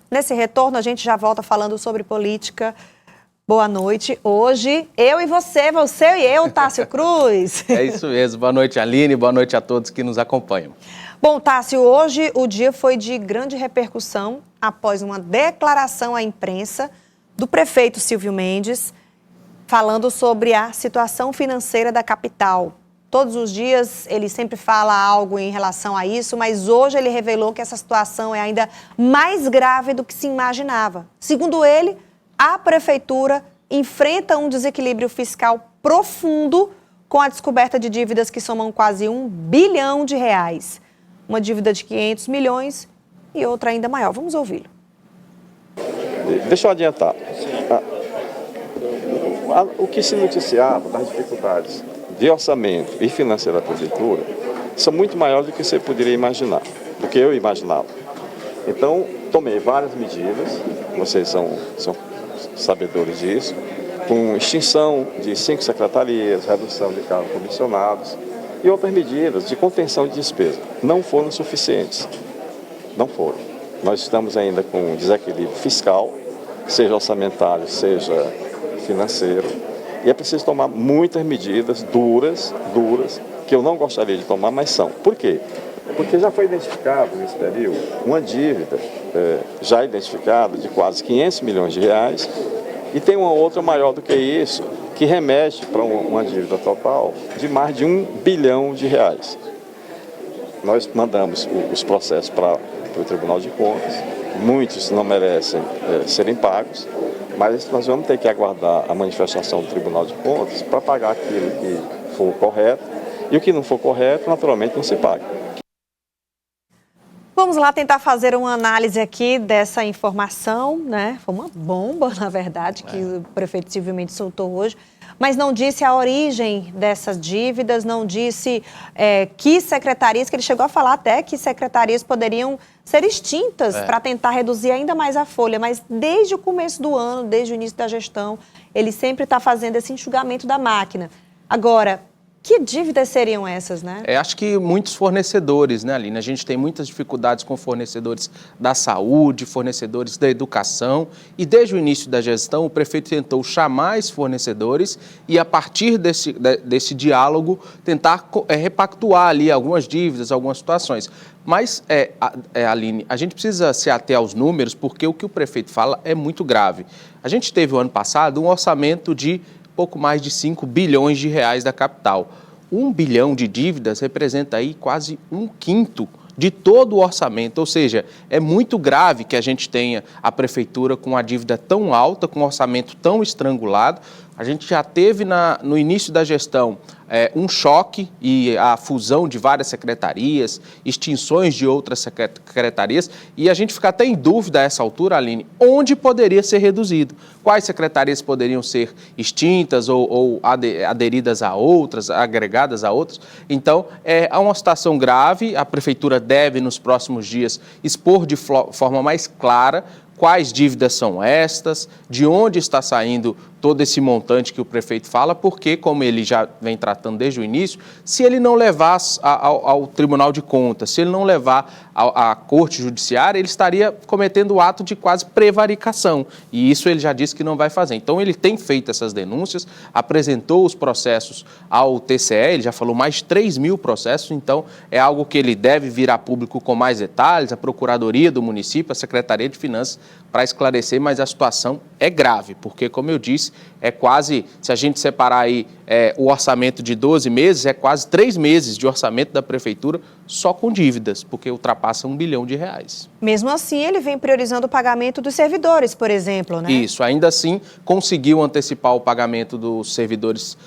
Nesse retorno, a gente já volta falando sobre política. Boa noite. Hoje, eu e você e eu, Tássio Cruz. É isso mesmo. Boa noite, Aline. Boa noite a todos que nos acompanham. Bom, Tássio, hoje o dia foi de grande repercussão após uma declaração à imprensa do prefeito Silvio Mendes, falando sobre a situação financeira da capital. Todos os dias ele sempre fala algo em relação a isso, mas hoje ele revelou que essa situação é ainda mais grave do que se imaginava. Segundo ele, a prefeitura enfrenta um desequilíbrio fiscal profundo com a descoberta de dívidas que somam quase R$1 bilhão. Uma dívida de 500 milhões e outra ainda maior. Vamos ouvi-lo. Deixa eu adiantar. O que se noticiava das dificuldades de orçamento e financeiro da prefeitura são muito maiores do que você poderia imaginar, do que eu imaginava. Então, tomei várias medidas, vocês são sabedores disso, com extinção de 5 secretarias, redução de cargos comissionados e outras medidas de contenção de despesa. Não foram suficientes, não foram. Nós estamos ainda com desequilíbrio fiscal, seja orçamentário, seja financeiro, e é preciso tomar muitas medidas duras, que eu não gostaria de tomar, mas são. Por quê? Porque já foi identificado nesse período uma dívida já identificada de quase R$500 milhões e tem uma outra maior do que isso, que remete para uma dívida total de mais de R$1 bilhão. Nós mandamos os processos para o Tribunal de Contas, muitos não merecem serem pagos, mas nós vamos ter que aguardar a manifestação do Tribunal de Contas para pagar aquilo que for correto, e o que não for correto, naturalmente, não se paga. Vamos lá tentar fazer uma análise aqui dessa informação, né? Foi uma bomba, na verdade, que o prefeito Silvio Mendes soltou hoje, mas não disse a origem dessas dívidas, não disse que secretarias, que ele chegou a falar até que secretarias poderiam ser extintas para tentar reduzir ainda mais a folha, mas desde o começo do ano, desde o início da gestão, ele sempre está fazendo esse enxugamento da máquina. Agora, que dívidas seriam essas, né? Acho que muitos fornecedores, né, Aline? A gente tem muitas dificuldades com fornecedores da saúde, fornecedores da educação, e desde o início da gestão o prefeito tentou chamar esses fornecedores e, a partir desse diálogo, tentar repactuar ali algumas dívidas, algumas situações. Mas, Aline, a gente precisa se ater aos números, porque o que o prefeito fala é muito grave. A gente teve, o ano passado, um orçamento de pouco mais de R$5 bilhões da capital. 1 bilhão de dívidas representa aí quase 1/5 de todo o orçamento, ou seja, é muito grave que a gente tenha a prefeitura com uma dívida tão alta, com um orçamento tão estrangulado. A gente já teve no início da gestão um choque e a fusão de várias secretarias, extinções de outras secretarias, e a gente fica até em dúvida a essa altura, Aline, onde poderia ser reduzido, quais secretarias poderiam ser extintas ou aderidas a outras, agregadas a outras. Então, há uma situação grave, a prefeitura deve, nos próximos dias, expor de forma mais clara quais dívidas são estas, de onde está saindo todo esse montante que o prefeito fala, porque, como ele já vem tratando desde o início, se ele não levar ao Tribunal de Contas, se ele não levar à Corte Judiciária, ele estaria cometendo o ato de quase prevaricação, e isso ele já disse que não vai fazer. Então, ele tem feito essas denúncias, apresentou os processos ao TCE, ele já falou mais de 3.000 processos, então é algo que ele deve vir a público com mais detalhes, a Procuradoria do município, a Secretaria de Finanças, para esclarecer, mas a situação é grave, porque, como eu disse, é quase, se a gente separar aí o orçamento de 12 meses, é quase 3 meses de orçamento da prefeitura só com dívidas, porque ultrapassa R$1 bilhão. Mesmo assim, ele vem priorizando o pagamento dos servidores, por exemplo, né? Isso, ainda assim, conseguiu antecipar o pagamento dos servidores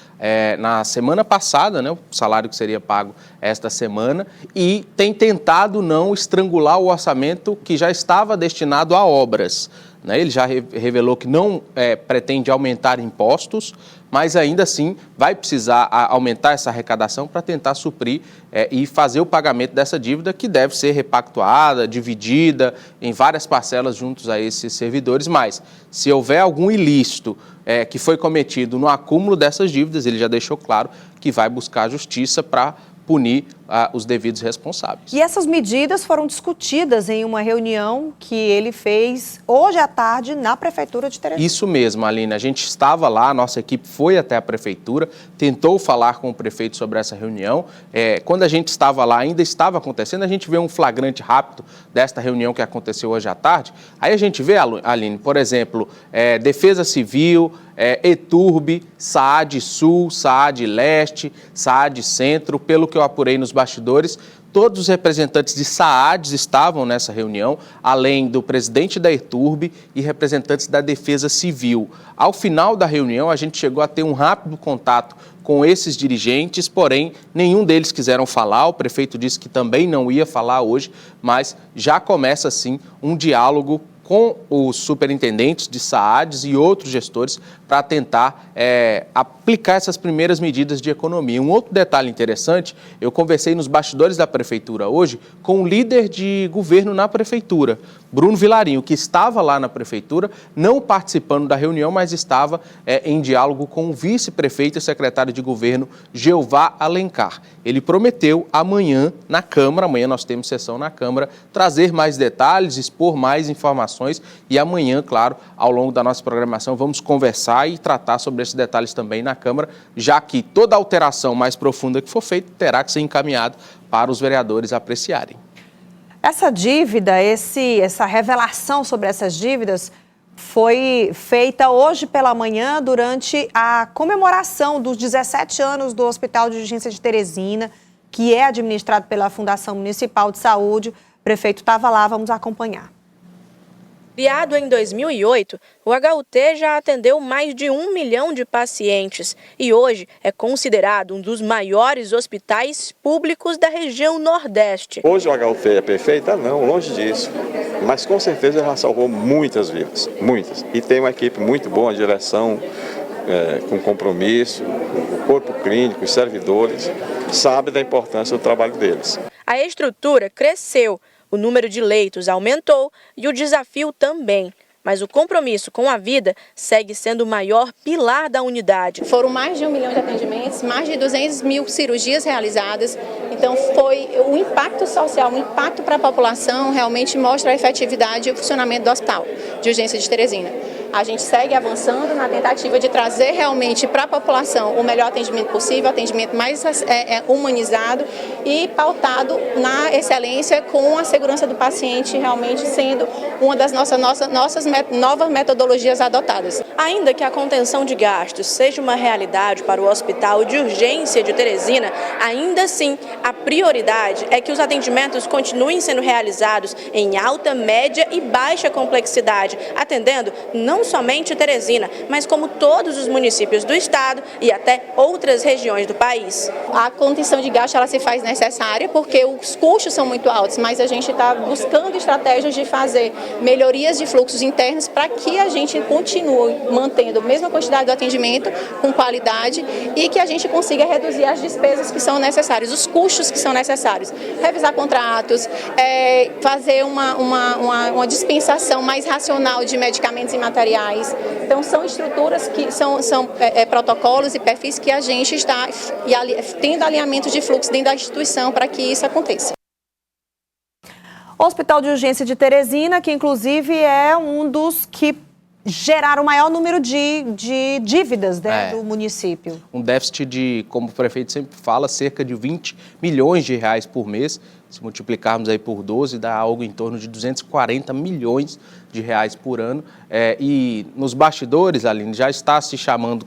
na semana passada, né, o salário que seria pago esta semana, e tem tentado não estrangular o orçamento que já estava destinado a obras. Ele já revelou que não pretende aumentar impostos, mas ainda assim vai precisar aumentar essa arrecadação para tentar suprir e fazer o pagamento dessa dívida, que deve ser repactuada, dividida em várias parcelas juntos a esses servidores. Mas, se houver algum ilícito que foi cometido no acúmulo dessas dívidas, ele já deixou claro que vai buscar a justiça para punir os devidos responsáveis. E essas medidas foram discutidas em uma reunião que ele fez hoje à tarde na Prefeitura de Teresina. Isso mesmo, Aline. A gente estava lá, a nossa equipe foi até a Prefeitura, tentou falar com o prefeito sobre essa reunião. Quando a gente estava lá, ainda estava acontecendo, a gente vê um flagrante rápido desta reunião que aconteceu hoje à tarde. Aí a gente vê, Aline, por exemplo, Defesa Civil, ETURB, SAAD Sul, SAAD Leste, SAAD Centro, pelo que eu apurei nos bastidores, todos os representantes de SAADs estavam nessa reunião, além do presidente da ETURB e representantes da Defesa Civil. Ao final da reunião, a gente chegou a ter um rápido contato com esses dirigentes, porém, nenhum deles quiseram falar. O prefeito disse que também não ia falar hoje, mas já começa, sim, um diálogo com os superintendentes de SAADs e outros gestores para tentar aplicar essas primeiras medidas de economia. Um outro detalhe interessante, eu conversei nos bastidores da Prefeitura hoje com o líder de governo na Prefeitura, Bruno Vilarinho, que estava lá na Prefeitura, não participando da reunião, mas estava em diálogo com o vice-prefeito e secretário de governo, Jeová Alencar. Ele prometeu amanhã na Câmara, amanhã nós temos sessão na Câmara, trazer mais detalhes, expor mais informações e amanhã, claro, ao longo da nossa programação, vamos conversar e tratar sobre esses detalhes também na Câmara, já que toda alteração mais profunda que for feita terá que ser encaminhado para os vereadores apreciarem. Essa dívida, essa revelação sobre essas dívidas foi feita hoje pela manhã durante a comemoração dos 17 anos do Hospital de Urgência de Teresina, que é administrado pela Fundação Municipal de Saúde. O prefeito estava lá, vamos acompanhar. Criado em 2008, o HUT já atendeu mais de 1 milhão de pacientes e hoje é considerado um dos maiores hospitais públicos da região Nordeste. Hoje o HUT é perfeito? Não, longe disso. Mas com certeza já salvou muitas vidas, muitas. E tem uma equipe muito boa, a direção com compromisso, o corpo clínico, os servidores, sabe da importância do trabalho deles. A estrutura cresceu. O número de leitos aumentou e o desafio também. Mas o compromisso com a vida segue sendo o maior pilar da unidade. Foram mais de 1 milhão de atendimentos, mais de 200 mil cirurgias realizadas. Então foi o impacto social, o impacto para a população realmente mostra a efetividade e o funcionamento do Hospital de Urgência de Teresina. A gente segue avançando na tentativa de trazer realmente para a população o melhor atendimento possível, atendimento mais humanizado e pautado na excelência, com a segurança do paciente realmente sendo uma das nossas novas metodologias adotadas. Ainda que a contenção de gastos seja uma realidade para o Hospital de Urgência de Teresina, ainda assim a prioridade é que os atendimentos continuem sendo realizados em alta, média e baixa complexidade, atendendo não somente Teresina, mas como todos os municípios do estado e até outras regiões do país. A contenção de gastos ela se faz necessária porque os custos são muito altos, mas a gente está buscando estratégias de fazer melhorias de fluxos internos para que a gente continue mantendo a mesma quantidade do atendimento com qualidade e que a gente consiga reduzir as despesas que são necessárias, os custos que são necessários. Revisar contratos, fazer uma dispensação mais racional de medicamentos e materiais. Então, são estruturas que são protocolos e perfis que a gente está tendo alinhamento de fluxo dentro da instituição para que isso aconteça. O Hospital de Urgência de Teresina, que inclusive é um dos que geraram o maior número de dívidas do município. Um déficit de, como o prefeito sempre fala, cerca de 20 milhões de reais por mês. Se multiplicarmos aí por 12, dá algo em torno de 240 milhões de reais por ano. E nos bastidores, Aline, já está se chamando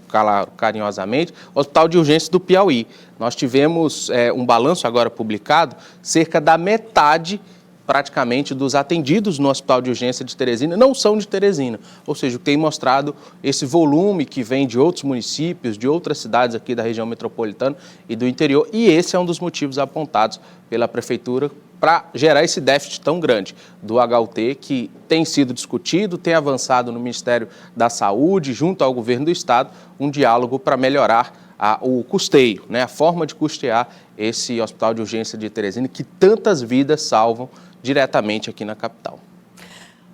carinhosamente Hospital de Urgência do Piauí. Nós tivemos um balanço agora publicado, cerca da metade praticamente dos atendidos no Hospital de Urgência de Teresina não são de Teresina, ou seja, tem mostrado esse volume que vem de outros municípios, de outras cidades aqui da região metropolitana e do interior, e esse é um dos motivos apontados pela Prefeitura para gerar esse déficit tão grande do HUT, que tem sido discutido, tem avançado no Ministério da Saúde, junto ao Governo do Estado, um diálogo para melhorar o custeio, a forma de custear esse Hospital de Urgência de Teresina, que tantas vidas salvam diretamente aqui na capital.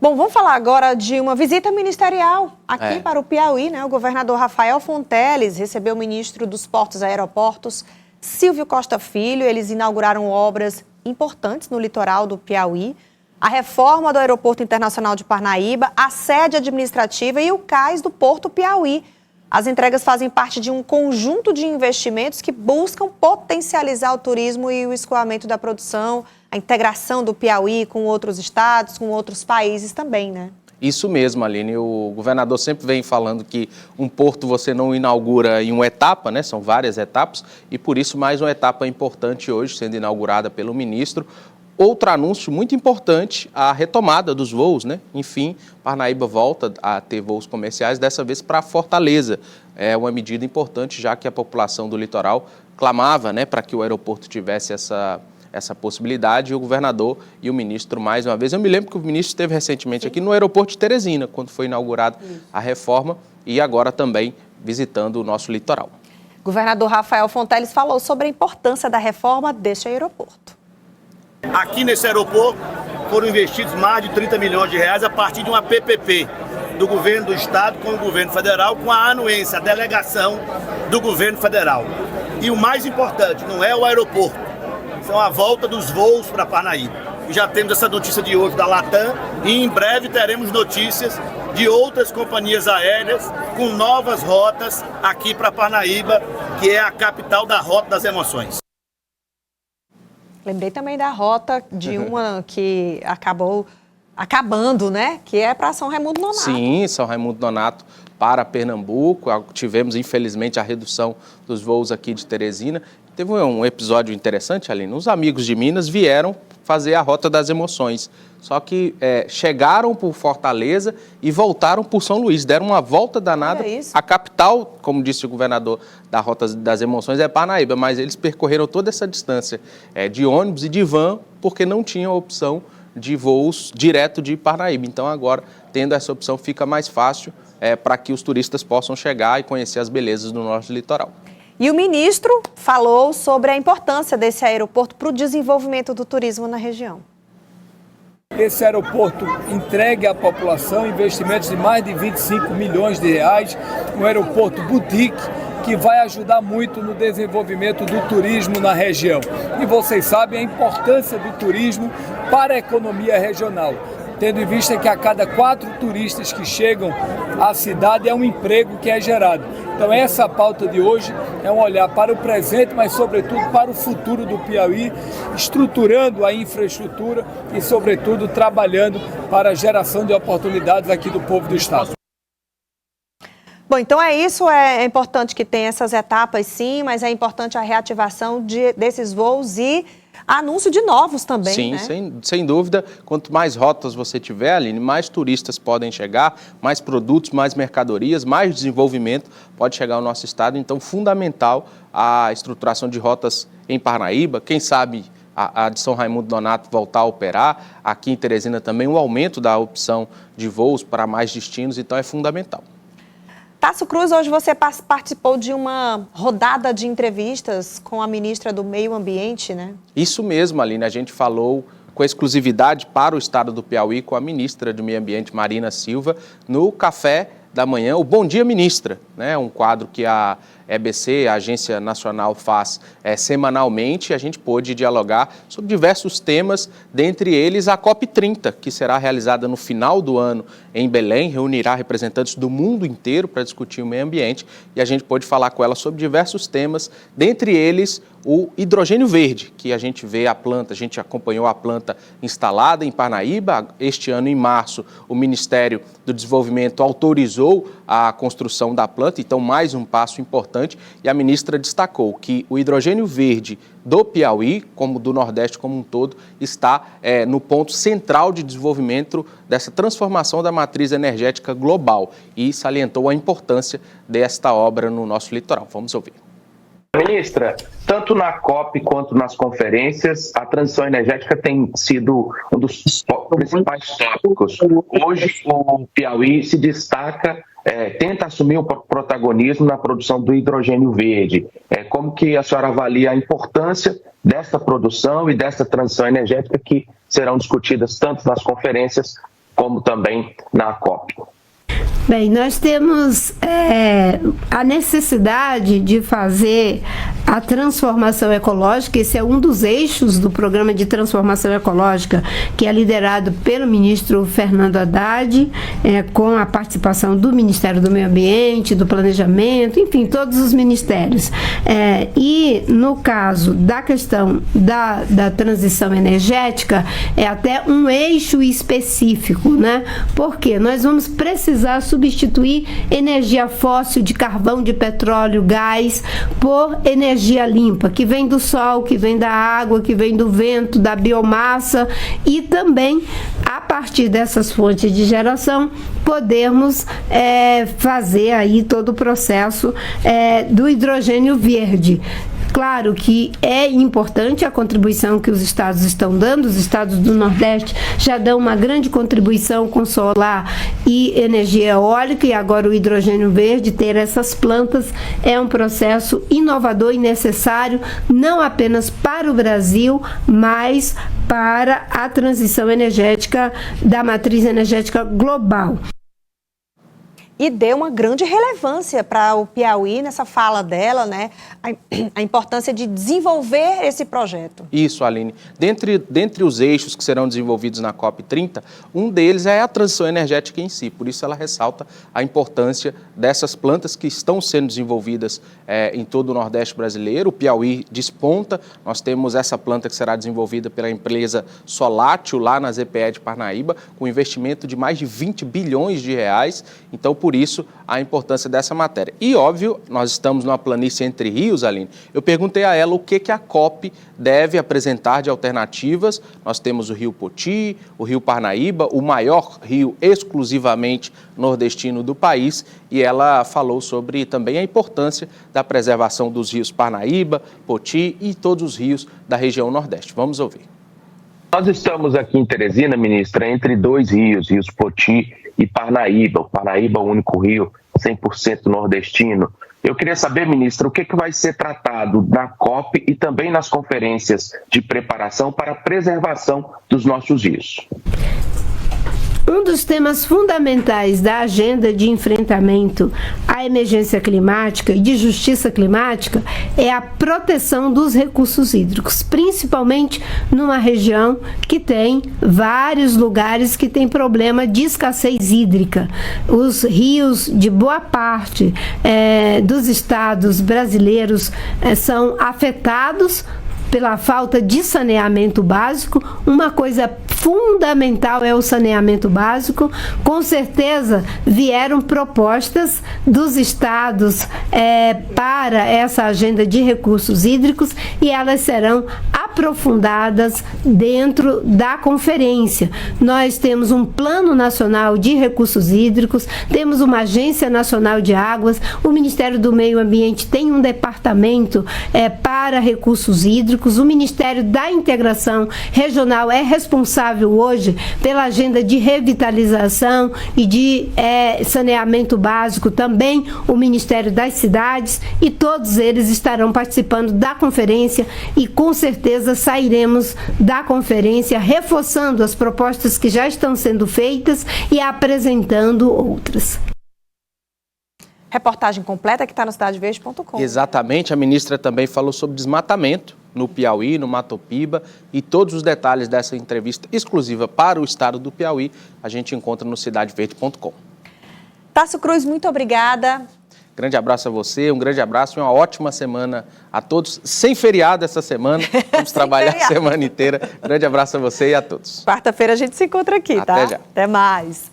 Bom, vamos falar agora de uma visita ministerial aqui para o Piauí, O governador Rafael Fonteles recebeu o ministro dos Portos e Aeroportos, Silvio Costa Filho. Eles inauguraram obras importantes no litoral do Piauí, a reforma do Aeroporto Internacional de Parnaíba, a sede administrativa e o cais do Porto Piauí. As entregas fazem parte de um conjunto de investimentos que buscam potencializar o turismo e o escoamento da produção, a integração do Piauí com outros estados, com outros países também, né? Isso mesmo, Aline. O governador sempre vem falando que um porto você não inaugura em uma etapa, né? São várias etapas, e por isso mais uma etapa importante hoje sendo inaugurada pelo ministro. Outro anúncio muito importante, a retomada dos voos, né? Enfim, Parnaíba volta a ter voos comerciais, dessa vez para Fortaleza. É uma medida importante, já que a população do litoral clamava, né, para que o aeroporto tivesse essa possibilidade, e o governador e o ministro, mais uma vez. Eu me lembro que o ministro esteve recentemente aqui no aeroporto de Teresina, quando foi inaugurada a reforma, e agora também visitando o nosso litoral. O governador Rafael Fonteles falou sobre a importância da reforma deste aeroporto. Aqui nesse aeroporto foram investidos mais de 30 milhões de reais a partir de uma PPP do governo do estado com o governo federal, com a anuência, a delegação do governo federal. E o mais importante não é o aeroporto, são a volta dos voos para Parnaíba. E já temos essa notícia de hoje da Latam e em breve teremos notícias de outras companhias aéreas com novas rotas aqui para Parnaíba, que é a capital da Rota das Emoções. Lembrei também da rota de uma que acabou acabando, né? Que é para São Raimundo Nonato. Sim, São Raimundo Nonato para Pernambuco. Tivemos, infelizmente, a redução dos voos aqui de Teresina. Teve um episódio interessante, Aline. Os amigos de Minas vieram fazer a Rota das Emoções. Só que chegaram por Fortaleza e voltaram por São Luís. Deram uma volta danada. A capital, como disse o governador da Rota das Emoções, é Parnaíba, mas eles percorreram toda essa distância de ônibus e de van, porque não tinham opção de voos direto de Parnaíba. Então, agora, tendo essa opção, fica mais fácil para que os turistas possam chegar e conhecer as belezas do nosso litoral. E o ministro falou sobre a importância desse aeroporto para o desenvolvimento do turismo na região. Esse aeroporto entrega à população investimentos de mais de 25 milhões de reais, um aeroporto boutique que vai ajudar muito no desenvolvimento do turismo na região. E vocês sabem a importância do turismo para a economia regional, tendo em vista que a cada 4 turistas que chegam à cidade é um emprego que é gerado. Então essa pauta de hoje é um olhar para o presente, mas sobretudo para o futuro do Piauí, estruturando a infraestrutura e sobretudo trabalhando para a geração de oportunidades aqui do povo do estado. Bom, então é isso, é importante que tenha essas etapas sim, mas é importante a reativação desses voos e anúncio de novos também, sim, né? sem dúvida. Quanto mais rotas você tiver, Aline, mais turistas podem chegar, mais produtos, mais mercadorias, mais desenvolvimento pode chegar ao nosso estado. Então, fundamental a estruturação de rotas em Parnaíba, quem sabe a de São Raimundo Nonato voltar a operar, aqui em Teresina também o aumento da opção de voos para mais destinos, então é fundamental. Tasso Cruz, hoje você participou de uma rodada de entrevistas com a ministra do Meio Ambiente, né? Isso mesmo, Aline. A gente falou com exclusividade para o estado do Piauí com a ministra do Meio Ambiente, Marina Silva, no Café da Manhã, o Bom Dia Ministra, né? Um quadro que a EBC, a Agência Nacional, faz semanalmente. A gente pôde dialogar sobre diversos temas, dentre eles a COP30, que será realizada no final do ano em Belém, reunirá representantes do mundo inteiro para discutir o meio ambiente, e a gente pôde falar com ela sobre diversos temas, dentre eles o hidrogênio verde, que a gente vê a planta, a gente acompanhou a planta instalada em Parnaíba. Este ano, em março, o Ministério do Desenvolvimento autorizou a construção da planta, então mais um passo importante, e a ministra destacou que o hidrogênio verde do Piauí, como do Nordeste como um todo, está no ponto central de desenvolvimento dessa transformação da matriz energética global, e salientou a importância desta obra no nosso litoral. Vamos ouvir. Ministra, tanto na COP quanto nas conferências, a transição energética tem sido um dos principais tópicos. Hoje, o Piauí se destaca, tenta assumir o protagonismo na produção do hidrogênio verde. Como que a senhora avalia a importância dessa produção e dessa transição energética que serão discutidas tanto nas conferências como também na COP? Bem, nós temos a necessidade de fazer a transformação ecológica. Esse é um dos eixos do programa de transformação ecológica, que é liderado pelo ministro Fernando Haddad, com a participação do Ministério do Meio Ambiente, do Planejamento, enfim, todos os ministérios. E no caso da questão da transição energética, é até um eixo específico, né? Porque nós vamos precisar substituir energia fóssil de carvão, de petróleo, gás, por energia limpa, que vem do sol, que vem da água, que vem do vento, da biomassa, e também, a partir dessas fontes de geração, podermos fazer aí todo o processo do hidrogênio verde. Claro que é importante a contribuição que os estados estão dando. Os estados do Nordeste já dão uma grande contribuição com solar e energia eólica, e agora o hidrogênio verde, ter essas plantas, é um processo inovador e necessário, não apenas para o Brasil, mas para a transição energética da matriz energética global. E deu uma grande relevância para o Piauí nessa fala dela, né? A importância de desenvolver esse projeto. Isso, Aline. Dentre os eixos que serão desenvolvidos na COP30, um deles é a transição energética em si. Por isso ela ressalta a importância dessas plantas que estão sendo desenvolvidas em todo o Nordeste brasileiro. O Piauí desponta. Nós temos essa planta que será desenvolvida pela empresa Solátil, lá na ZPE de Parnaíba, com investimento de mais de 20 bilhões de reais. Então, por isso, a importância dessa matéria. E, óbvio, nós estamos numa planície entre rios, Aline. Eu perguntei a ela o que a COP deve apresentar de alternativas. Nós temos o rio Poti, o rio Parnaíba, o maior rio exclusivamente nordestino do país, e ela falou sobre também a importância da preservação dos rios Parnaíba, Poti e todos os rios da região Nordeste. Vamos ouvir. Nós estamos aqui em Teresina, ministra, entre dois rios, rios Poti e Parnaíba. O Parnaíba é o único rio 100% nordestino. Eu queria saber, ministra, o que vai ser tratado na COP e também nas conferências de preparação para a preservação dos nossos rios. Um dos temas fundamentais da agenda de enfrentamento à emergência climática e de justiça climática é a proteção dos recursos hídricos, principalmente numa região que tem vários lugares que tem problema de escassez hídrica. Os rios de boa parte dos estados brasileiros são afetados pela falta de saneamento básico. Uma coisa fundamental é o saneamento básico. Com certeza vieram propostas dos estados para essa agenda de recursos hídricos, e elas serão aprofundadas dentro da conferência. Nós temos um Plano Nacional de Recursos Hídricos, temos uma Agência Nacional de Águas, o Ministério do Meio Ambiente tem um departamento para recursos hídricos. O Ministério da Integração Regional é responsável hoje pela agenda de revitalização e de saneamento básico, também o Ministério das Cidades, e todos eles estarão participando da conferência, e com certeza sairemos da conferência reforçando as propostas que já estão sendo feitas e apresentando outras. Reportagem completa que está no cidadeverde.com. Exatamente, a ministra também falou sobre desmatamento no Piauí, no Mato Piba, e todos os detalhes dessa entrevista exclusiva para o estado do Piauí a gente encontra no cidadeverde.com. Tássio Cruz, muito obrigada. Grande abraço a você, um grande abraço e uma ótima semana a todos. Sem feriado essa semana, vamos trabalhar a semana inteira. Grande abraço a você e a todos. Quarta-feira a gente se encontra aqui, tá? Até já. Até mais.